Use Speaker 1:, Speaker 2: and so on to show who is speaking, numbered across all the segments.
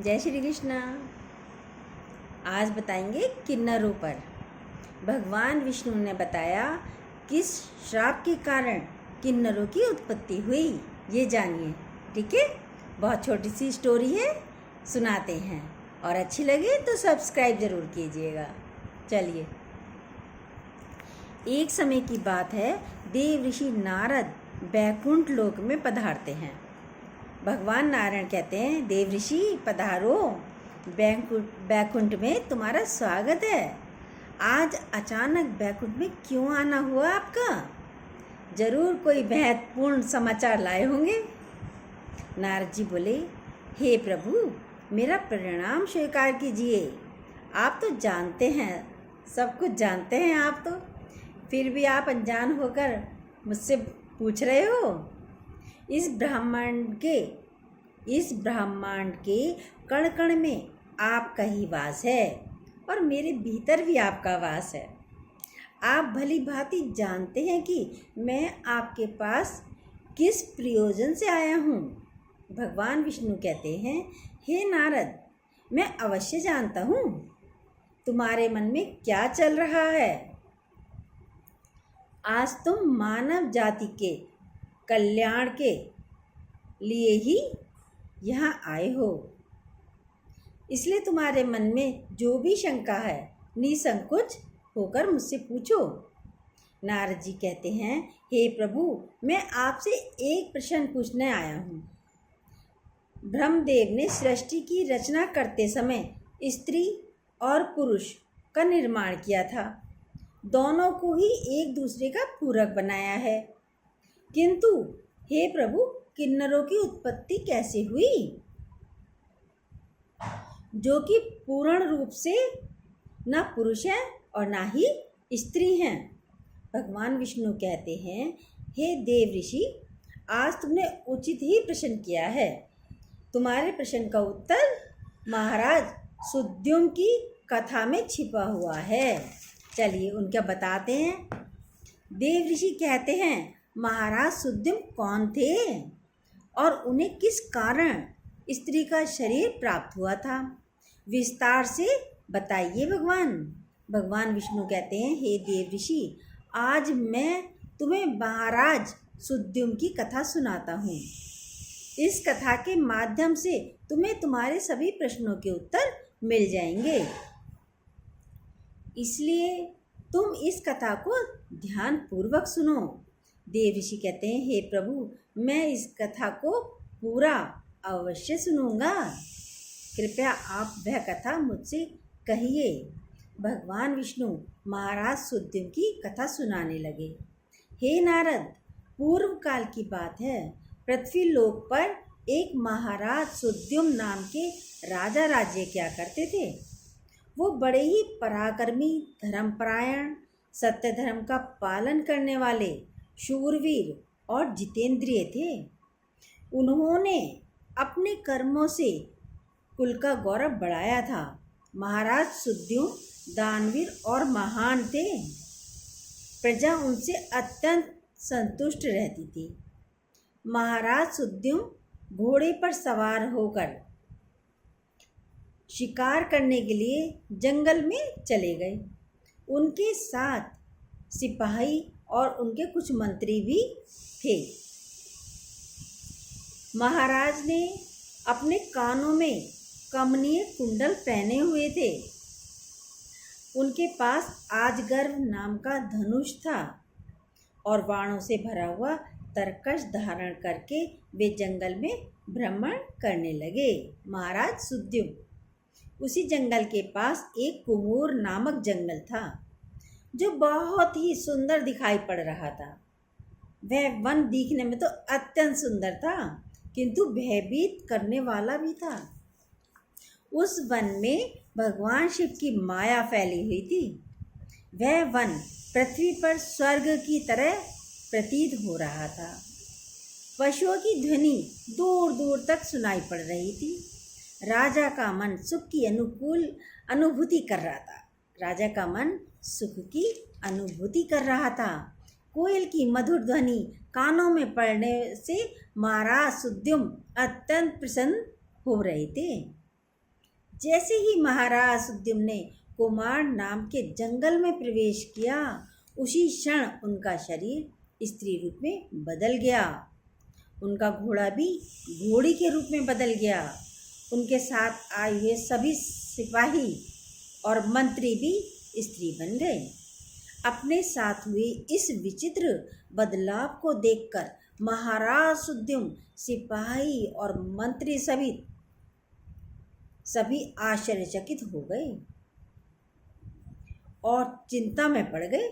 Speaker 1: जय श्री कृष्ण। आज बताएंगे किन्नरों पर। भगवान विष्णु ने बताया किस श्राप के कारण किन्नरों की उत्पत्ति हुई, ये जानिए। ठीक है, बहुत छोटी सी स्टोरी है, सुनाते हैं और अच्छी लगे तो सब्सक्राइब ज़रूर कीजिएगा। चलिए, एक समय की बात है, देव ऋषि नारद बैकुंठ लोक में पधारते हैं। भगवान नारायण कहते हैं, देव ऋषि पधारो, बैकुंठ में तुम्हारा स्वागत है। आज अचानक बैकुंठ में क्यों आना हुआ आपका? जरूर कोई महत्वपूर्ण समाचार लाए होंगे। नारद जी बोले, हे प्रभु, मेरा प्रणाम स्वीकार कीजिए। आप तो जानते हैं, सब कुछ जानते हैं आप तो, फिर भी आप अनजान होकर मुझसे पूछ रहे हो। इस ब्रह्मांड के कण कण में आपका ही वास है और मेरे भीतर भी आपका वास है। आप भली भांति जानते हैं कि मैं आपके पास किस प्रयोजन से आया हूँ। भगवान विष्णु कहते हैं, हे नारद, मैं अवश्य जानता हूँ तुम्हारे मन में क्या चल रहा है। आज तुम मानव जाति के कल्याण के लिए ही यहाँ आए हो, इसलिए तुम्हारे मन में जो भी शंका है निसंकोच होकर मुझसे पूछो। नारद जी कहते हैं, हे प्रभु, मैं आपसे एक प्रश्न पूछने आया हूँ। ब्रह्मदेव ने सृष्टि की रचना करते समय स्त्री और पुरुष का निर्माण किया था। दोनों को ही एक दूसरे का पूरक बनाया है, किंतु हे प्रभु, किन्नरों की उत्पत्ति कैसे हुई, जो कि पूर्ण रूप से न पुरुष है और ना ही स्त्री हैं। भगवान विष्णु कहते हैं, हे देव ऋषि, आज तुमने उचित ही प्रश्न किया है। तुम्हारे प्रश्न का उत्तर महाराज सुद्युम्न की कथा में छिपा हुआ है। चलिए उनका बताते हैं। देव ऋषि कहते हैं, महाराज सुद्युम्न कौन थे और उन्हें किस कारण स्त्री का शरीर प्राप्त हुआ था, विस्तार से बताइए भगवान। भगवान विष्णु कहते हैं, हे देव ऋषि, आज मैं तुम्हें महाराज सुद्युम्न की कथा सुनाता हूँ। इस कथा के माध्यम से तुम्हें तुम्हारे सभी प्रश्नों के उत्तर मिल जाएंगे, इसलिए तुम इस कथा को ध्यान पूर्वक सुनो। देव ऋषि कहते हैं, हे प्रभु, मैं इस कथा को पूरा अवश्य सुनूंगा। कृपया आप वह कथा मुझसे कहिए। भगवान विष्णु महाराज सुद्युम्न की कथा सुनाने लगे। हे नारद, पूर्व काल की बात है, पृथ्वी लोक पर एक महाराज सुद्युम्न नाम के राजा राज्य किया करते थे। वो बड़े ही पराक्रमी, धर्मपरायण, सत्य धर्म का पालन करने वाले, शूरवीर और जितेंद्रिय थे। उन्होंने अपने कर्मों से कुल का गौरव बढ़ाया था। महाराज सुद्युम्न दानवीर और महान थे। प्रजा उनसे अत्यंत संतुष्ट रहती थी। महाराज सुद्युम्न घोड़े पर सवार होकर शिकार करने के लिए जंगल में चले गए। उनके साथ सिपाही और उनके कुछ मंत्री भी थे। महाराज ने अपने कानों में कमनीय कुंडल पहने हुए थे। उनके पास आजगर नाम का धनुष था और बाणों से भरा हुआ तरकश धारण करके वे जंगल में भ्रमण करने लगे। महाराज सुद्युम्न उसी जंगल के पास एक कुमूर नामक जंगल था, जो बहुत ही सुंदर दिखाई पड़ रहा था। वह वन दिखने में तो अत्यंत सुंदर था, किंतु भयभीत करने वाला भी था। उस वन में भगवान शिव की माया फैली हुई थी। वह वन पृथ्वी पर स्वर्ग की तरह प्रतीत हो रहा था। पशुओं की ध्वनि दूर दूर तक सुनाई पड़ रही थी। राजा का मन सुख की अनुभूति कर रहा था। राजा का मन सुख की अनुभूति कर रहा था। कोयल की मधुर ध्वनि कानों में पड़ने से महाराज सुद्युम्न अत्यंत प्रसन्न हो रहे थे। जैसे ही महाराज सुद्युम्न ने कुमार नाम के जंगल में प्रवेश किया, उसी क्षण उनका शरीर स्त्री रूप में बदल गया। उनका घोड़ा भी घोड़ी के रूप में बदल गया। उनके साथ आए हुए सभी सिपाही और मंत्री भी स्त्री बन गए। अपने साथ हुए इस विचित्र बदलाव को देखकर महाराज सुद्युम्न, सिपाही और मंत्री सभी आश्चर्यचकित हो गए और चिंता में पड़ गए।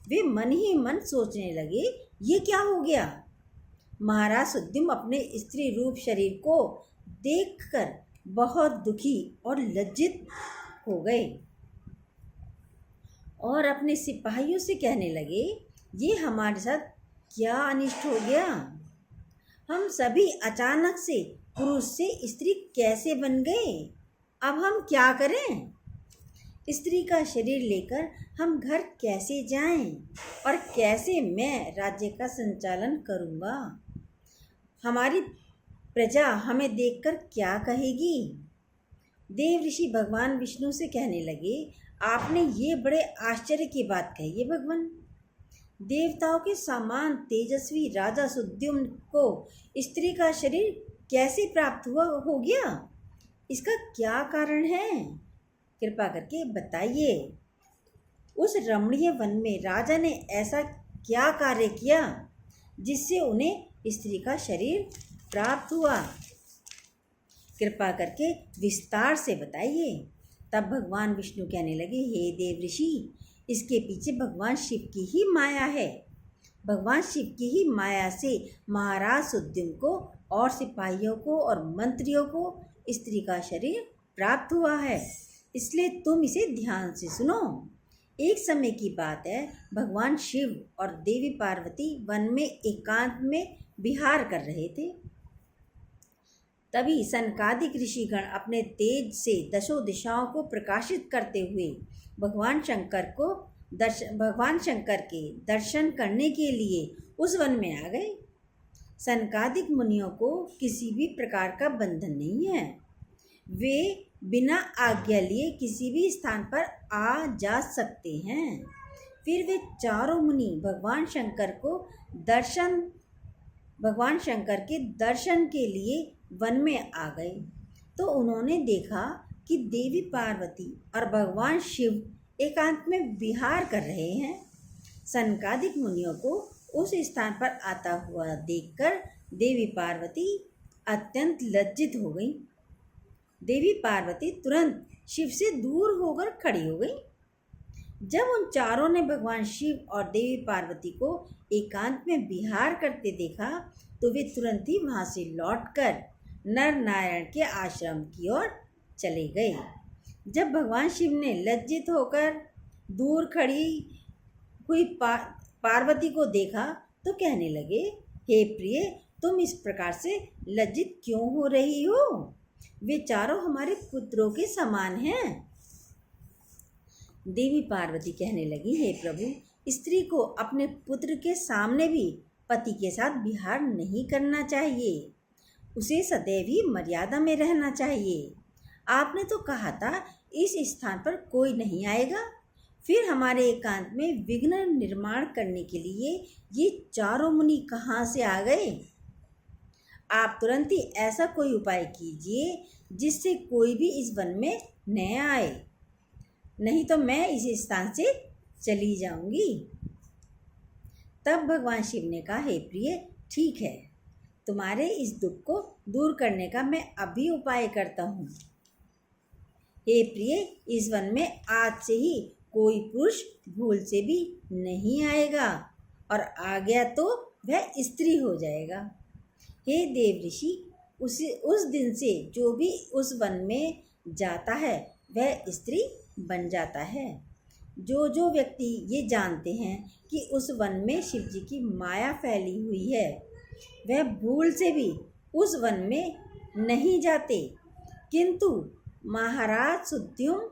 Speaker 1: वे मन ही मन सोचने लगे, ये क्या हो गया। महाराज सुद्युम्न अपने स्त्री रूप शरीर को देखकर बहुत दुखी और लज्जित हो गए और अपने सिपाहियों से कहने लगे, ये हमारे साथ क्या अनिष्ट हो गया। हम सभी अचानक से पुरुष से स्त्री कैसे बन गए। अब हम क्या करें। स्त्री का शरीर लेकर हम घर कैसे जाएं और कैसे मैं राज्य का संचालन करूंगा। हमारी प्रजा हमें देखकर क्या कहेगी। देव ऋषि भगवान विष्णु से कहने लगे, आपने ये बड़े आश्चर्य की बात कही है भगवान। देवताओं के समान तेजस्वी राजा सुद्युम्न को स्त्री का शरीर कैसे प्राप्त हो गया। इसका क्या कारण है, कृपा करके बताइए। उस रमणीय वन में राजा ने ऐसा क्या कार्य किया जिससे उन्हें स्त्री का शरीर प्राप्त हुआ। कृपा करके विस्तार से बताइए। तब भगवान विष्णु कहने लगे, हे देव ऋषि, इसके पीछे भगवान शिव की ही माया है। भगवान शिव की ही माया से महाराज सुद्युम्न को और सिपाहियों को और मंत्रियों को स्त्री का शरीर प्राप्त हुआ है। इसलिए तुम इसे ध्यान से सुनो। एक समय की बात है, भगवान शिव और देवी पार्वती वन में एकांत में विहार कर रहे थे। तभी सनकादिक ऋषिगण अपने तेज से दशों दिशाओं को प्रकाशित करते हुए भगवान शंकर के दर्शन करने के लिए उस वन में आ गए। सनकादिक मुनियों को किसी भी प्रकार का बंधन नहीं है। वे बिना आज्ञा लिए किसी भी स्थान पर आ जा सकते हैं। फिर वे चारों मुनि भगवान शंकर के दर्शन के लिए वन में आ गए तो उन्होंने देखा कि देवी पार्वती और भगवान शिव एकांत में विहार कर रहे हैं। सनकादिक मुनियों को उस स्थान पर आता हुआ देखकर देवी पार्वती अत्यंत लज्जित हो गई। देवी पार्वती तुरंत शिव से दूर होकर खड़ी हो गई। जब उन चारों ने भगवान शिव और देवी पार्वती को एकांत में विहार करते देखा तो वे तुरंत ही वहां से लौटकर नर नारायण के आश्रम की ओर चले गए। जब भगवान शिव ने लज्जित होकर दूर खड़ी हुई पार्वती को देखा तो कहने लगे, हे प्रिय, तुम इस प्रकार से लज्जित क्यों हो रही हो। वे चारों हमारे पुत्रों के समान हैं। देवी पार्वती कहने लगी, हे प्रभु, स्त्री को अपने पुत्र के सामने भी पति के साथ विहार नहीं करना चाहिए। उसे सदैव ही मर्यादा में रहना चाहिए। आपने तो कहा था इस स्थान पर कोई नहीं आएगा। फिर हमारे एकांत में विघ्न निर्माण करने के लिए ये चारों मुनि कहाँ से आ गए। आप तुरंत ही ऐसा कोई उपाय कीजिए जिससे कोई भी इस वन में न आए, नहीं तो मैं इस स्थान से चली जाऊंगी। तब भगवान शिव ने कहा, हे प्रिय, ठीक है, तुम्हारे इस दुख को दूर करने का मैं अभी उपाय करता हूँ। हे प्रिय, इस वन में आज से ही कोई पुरुष भूल से भी नहीं आएगा और आ गया तो वह स्त्री हो जाएगा। हे देव ऋषि, उस दिन से जो भी उस वन में जाता है वह स्त्री बन जाता है। जो व्यक्ति ये जानते हैं कि उस वन में शिव जी की माया फैली हुई है वह भूल से भी उस वन में नहीं जाते। किंतु महाराज सुद्युम्न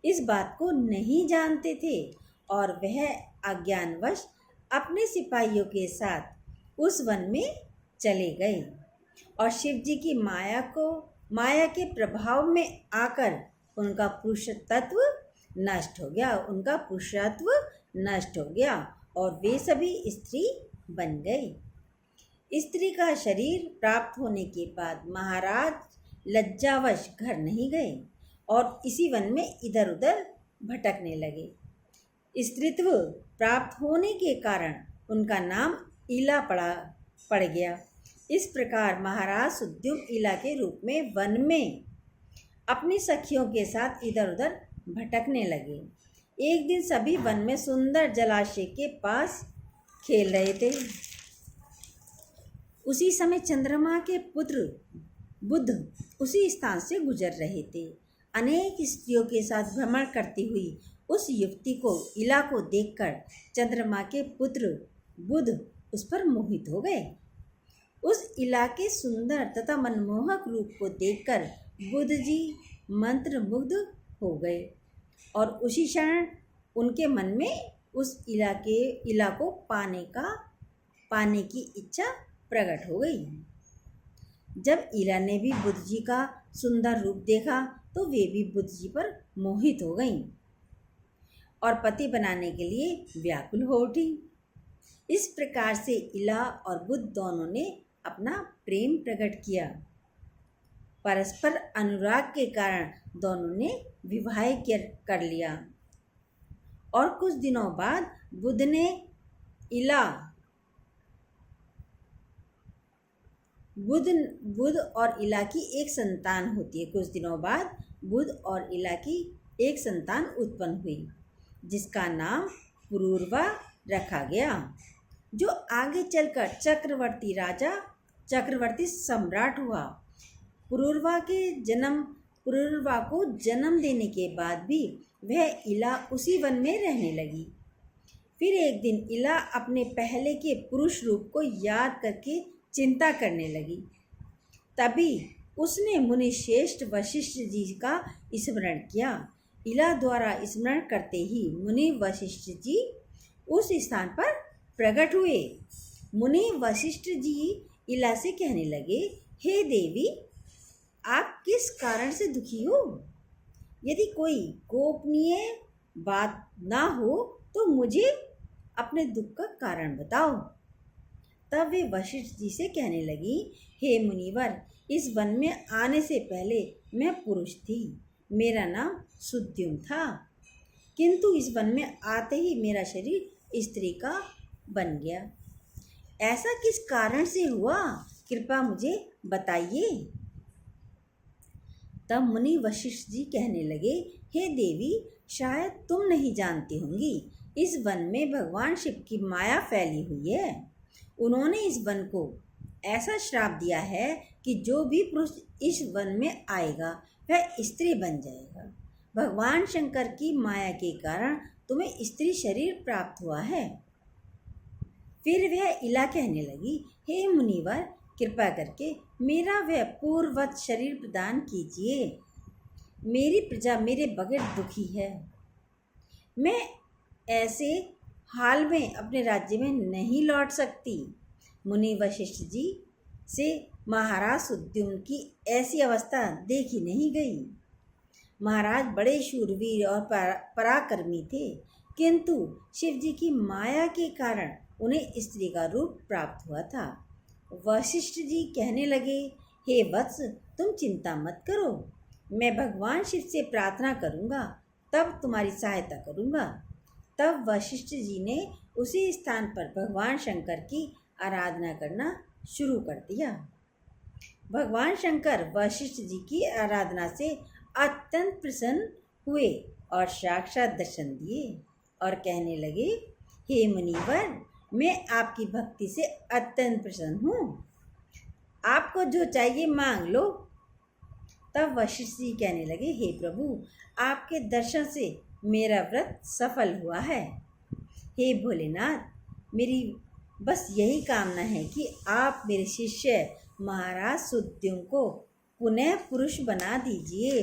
Speaker 1: इस बात को नहीं जानते थे और वह अज्ञानवश अपने सिपाहियों के साथ उस वन में चले गए और शिव जी की माया को माया के प्रभाव में आकर उनका पुरुषत्व नष्ट हो गया, उनका पुरुषत्व नष्ट हो गया और वे सभी स्त्री बन गई। स्त्री का शरीर प्राप्त होने के बाद महाराज लज्जावश घर नहीं गए और इसी वन में इधर उधर भटकने लगे। स्त्रीत्व प्राप्त होने के कारण उनका नाम इला पड़ गया। इस प्रकार महाराज सुद्युम इला के रूप में वन में अपनी सखियों के साथ इधर उधर भटकने लगे। एक दिन सभी वन में सुंदर जलाशय के पास खेल रहे थे। उसी समय चंद्रमा के पुत्र बुध उसी स्थान से गुजर रहे थे। अनेक स्त्रियों के साथ भ्रमण करती हुई उस युवती को इला को देखकर चंद्रमा के पुत्र बुध उस पर मोहित हो गए। उस इला के सुंदर तथा मनमोहक रूप को देखकर बुध जी मंत्रमुग्ध हो गए और उसी क्षण उनके मन में उस इला को पाने की इच्छा प्रकट हो गई। जब इला ने भी बुध जी का सुंदर रूप देखा तो वे भी बुध जी पर मोहित हो गईं और पति बनाने के लिए व्याकुल हो उठी। इस प्रकार से इला और बुध दोनों ने अपना प्रेम प्रकट किया। परस्पर अनुराग के कारण दोनों ने विवाह कर लिया और कुछ दिनों बाद बुध और इला की एक संतान होती है। कुछ दिनों बाद बुध और इला की एक संतान उत्पन्न हुई जिसका नाम पुरूरवा रखा गया, जो आगे चलकर चक्रवर्ती सम्राट हुआ। पुरूरवा को जन्म देने के बाद भी वह इला उसी वन में रहने लगी। फिर एक दिन इला अपने पहले के पुरुष रूप को याद करके चिंता करने लगी। तभी उसने मुनि श्रेष्ठ वशिष्ठ जी का स्मरण किया। इला द्वारा स्मरण करते ही मुनि वशिष्ठ जी उस स्थान पर प्रकट हुए। मुनि वशिष्ठ जी इला से कहने लगे, हे देवी, आप किस कारण से दुखी हो? यदि कोई गोपनीय बात ना हो तो मुझे अपने दुख का कारण बताओ। तब वे वशिष्ठ जी से कहने लगी, हे मुनिवर, इस वन में आने से पहले मैं पुरुष थी, मेरा नाम सुद्युम था, किंतु इस वन में आते ही मेरा शरीर स्त्री का बन गया। ऐसा किस कारण से हुआ, कृपया मुझे बताइए। तब मुनि वशिष्ठ जी कहने लगे, हे देवी, शायद तुम नहीं जानती होंगी, इस वन में भगवान शिव की माया फैली हुई है। उन्होंने इस वन को ऐसा श्राप दिया है कि जो भी पुरुष इस वन में आएगा वह स्त्री बन जाएगा। भगवान शंकर की माया के कारण तुम्हें स्त्री शरीर प्राप्त हुआ है। फिर वह इला कहने लगी, हे मुनिवर, कृपा करके मेरा वह पूर्ववत शरीर प्रदान कीजिए। मेरी प्रजा मेरे बगैर दुखी है। मैं ऐसे हाल में अपने राज्य में नहीं लौट सकती। मुनि वशिष्ठ जी से महाराज सुद्युम्न की ऐसी अवस्था देखी नहीं गई। महाराज बड़े शूरवीर और पराक्रमी थे, किंतु शिव जी की माया के कारण उन्हें स्त्री का रूप प्राप्त हुआ था। वशिष्ठ जी कहने लगे, हे वत्स, तुम चिंता मत करो, मैं भगवान शिव से प्रार्थना करूँगा, तब तुम्हारी सहायता करूँगा। तब वशिष्ठ जी ने उसी स्थान पर भगवान शंकर की आराधना करना शुरू कर दिया। भगवान शंकर वशिष्ठ जी की आराधना से अत्यंत प्रसन्न हुए और साक्षात दर्शन दिए और कहने लगे, हे मुनिवर, मैं आपकी भक्ति से अत्यंत प्रसन्न हूँ, आपको जो चाहिए मांग लो। तब वशिष्ठ जी कहने लगे, हे प्रभु, आपके दर्शन से मेरा व्रत सफल हुआ है। हे भोलेनाथ, मेरी बस यही कामना है कि आप मेरे शिष्य महाराज सुद्युम्न को पुनः पुरुष बना दीजिए।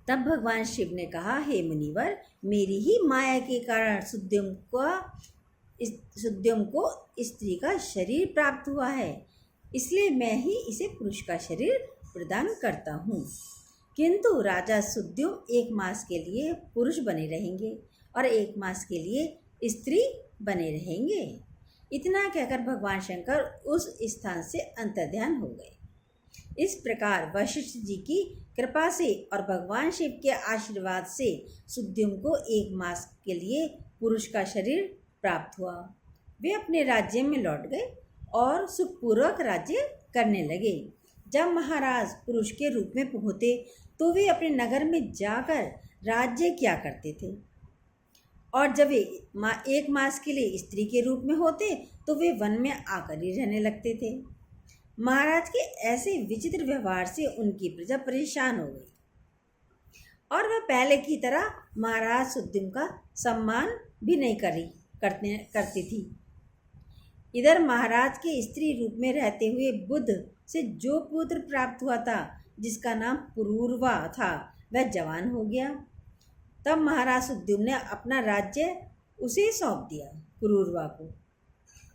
Speaker 1: तब भगवान शिव ने कहा, हे मुनिवर, मेरी ही माया के कारण सुद्युम्न को स्त्री का शरीर प्राप्त हुआ है। इसलिए मैं ही इसे पुरुष का शरीर प्रदान करता हूँ। किंतु राजा सुद्युम्न 1 मास के लिए पुरुष बने रहेंगे और 1 मास के लिए स्त्री बने रहेंगे। इतना कहकर भगवान शंकर उस स्थान से अंतर्ध्यान हो गए। इस प्रकार वशिष्ठ जी की कृपा से और भगवान शिव के आशीर्वाद से सुद्युम्न को 1 मास के लिए पुरुष का शरीर प्राप्त हुआ। वे अपने राज्य में लौट गए और सुखपूर्वक राज्य करने लगे। जब महाराज पुरुष के रूप में होते तो वे अपने नगर में जाकर राज्य किया करते थे, और जब वे 1 मास के लिए स्त्री के रूप में होते तो वे वन में आकर ही रहने लगते थे। महाराज के ऐसे विचित्र व्यवहार से उनकी प्रजा परेशान हो गई और वह पहले की तरह महाराज सुद्युम्न का सम्मान भी नहीं करती थी। इधर महाराज के स्त्री रूप में रहते हुए बुद्ध से जो पुत्र प्राप्त हुआ था, जिसका नाम पुरूरवा था, वह जवान हो गया। तब महाराज सुद्युम्न ने अपना राज्य उसे सौंप दिया पुरूरवा को,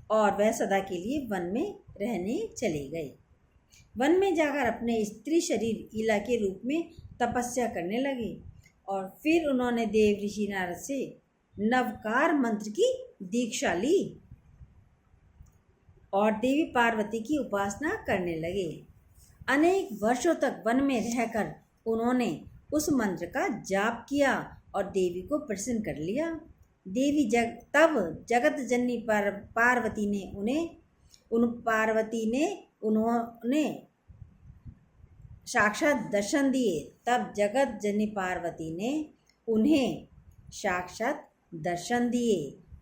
Speaker 1: और वह सदा के लिए वन में रहने चले गए। वन में जाकर अपने स्त्री शरीर ईला के रूप में तपस्या करने लगे, और फिर उन्होंने देव ऋषि नारद से नवकार मंत्र की दीक्षा ली और देवी पार्वती की उपासना करने लगे। अनेक वर्षों तक वन में रहकर उन्होंने उस मंत्र का जाप किया और देवी को प्रसन्न कर लिया। देवी तब जगत जननी पार्वती ने उन्होंने साक्षात दर्शन दिए। तब जगत जननी पार्वती ने उन्हें साक्षात दर्शन दिए।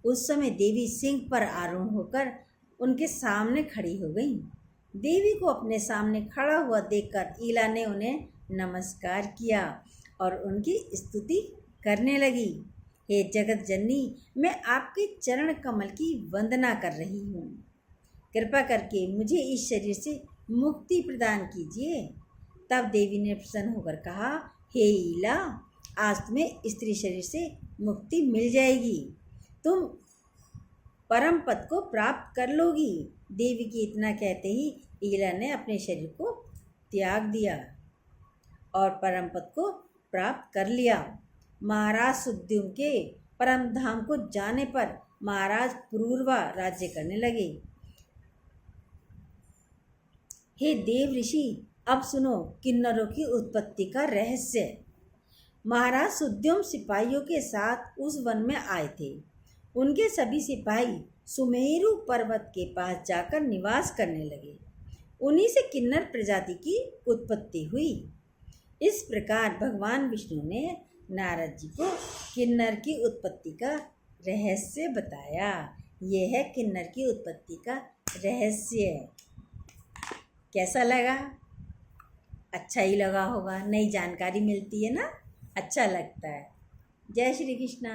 Speaker 1: उस समय देवी सिंह पर आरूढ़ होकर उनके सामने खड़ी हो गई। देवी को अपने सामने खड़ा हुआ देखकर ईला ने उन्हें नमस्कार किया और उनकी स्तुति करने लगी। हे जगत जननी, मैं आपके चरण कमल की वंदना कर रही हूँ। कृपा करके मुझे इस शरीर से मुक्ति प्रदान कीजिए। तब देवी ने प्रसन्न होकर कहा, हे ईला, आज तुम्हें स्त्री शरीर से मुक्ति मिल जाएगी। तुम परम पद को प्राप्त कर लोगी। देवी के इतना कहते ही ईला ने अपने शरीर को त्याग दिया और परम पद को प्राप्त कर लिया। महाराज सुद्युम्न के परम धाम को जाने पर महाराज पुरूरवा राज्य करने लगे। हे देव ऋषि, अब सुनो किन्नरों की उत्पत्ति का रहस्य। महाराज सुद्युम्न सिपाहियों के साथ उस वन में आए थे। उनके सभी सिपाही सुमेरु पर्वत के पास जाकर निवास करने लगे। उन्हीं से किन्नर प्रजाति की उत्पत्ति हुई। इस प्रकार भगवान विष्णु ने नारद जी को किन्नर की उत्पत्ति का रहस्य बताया। यह है किन्नर की उत्पत्ति का रहस्य। कैसा लगा? अच्छा ही लगा होगा। नई जानकारी मिलती है ना, अच्छा लगता है। जय श्री कृष्णा।